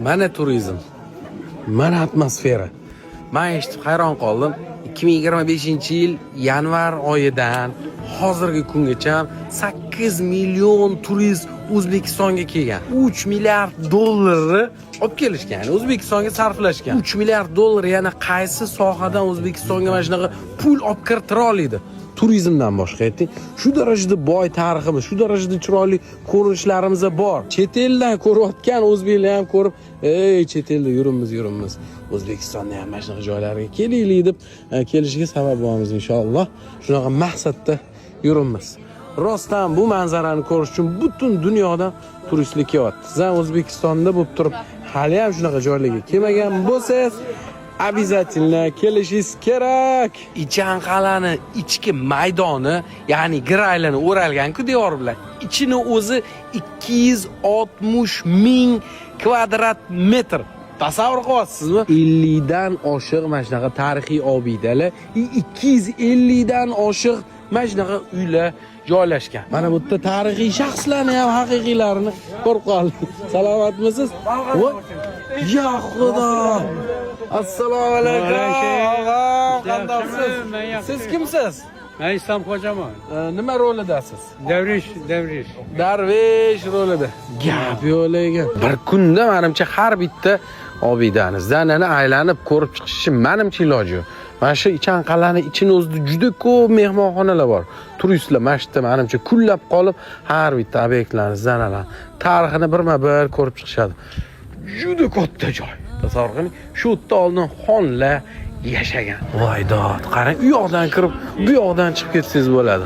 Mana turizm. Mana atmosfera. Men eshitib hayron qoldim. 2025-yil yanvar oyidan hozirgi kungacha 8 million turist O'zbekistonga kelgan. 3 milliard dollarni olib kelishgan. Ya'ni O'zbekistonga sarflashgan. 3 milliard dollar yana qaysi sohadan O'zbekistonga mana shunaqa pul olib kiritira oladi? Turizmdan boshqa ayting. Shu darajada boy tariximiz, shu darajada chiroyli ko'rinishlarimiz bor. Chet eldan ko'rayotgan o'zbeklar ham ko'rib, chet elda yurimiz. O'zbekistonda ham mana shunaqa joylarga kelaylik deb kelishiga sabab bo'lamiz inshaalloh. Shunaqa maqsadda yurimiz. Rostdan bu manzarani ko'rish uchun butun dunyodan turistlar kelyapti. Siz ham O'zbekistonda bo'lib turib, hali ham shunaqa joylarga kelmagan bo'lsangiz, обязательно kelishingiz kerak. Ichanqal'ani ichki maydoni, ya'ni Giraylarni o'ralgan-ku devor bilan. Ichini o'zi 260 ming kvadrat metr. Tasavvur qilyapsizmi? 50 dan oshiq mana shunaqa tarixiy obidalar, 250 dan oshiq mana shunaqa uylar joylashgan. Mana bu yerda tarixiy shaxslarni ham haqiqiylarini ko'rib qoldik. Salomatmisiz? Ya xudo. Assalomu alaykum. Qandoqsiz? Siz kimsiz? Men Islom Xo'jaman. Nima rolidasiz? Darvish rolida. Gap yo'q lekin. Bir kunda menimcha har bitta obidanizdan aylanib ko'rib chiqishi menimcha iloji yo'q. Mana shu Ichanqal'ani ichini o'zida juda ko'p mehmonxonalar bor. Turistlar mana shu menimcha kullab qolib har bitta obyektlaringizdan tarixini birma-bir ko'rib chiqishadi. Juda katta joy. Tasavvur qiling, shu yerda oldin xonlar yashagan. Voy dod, qarang, u yoqdan kirib, bu yoqdan chiqib ketsangiz bo'ladi.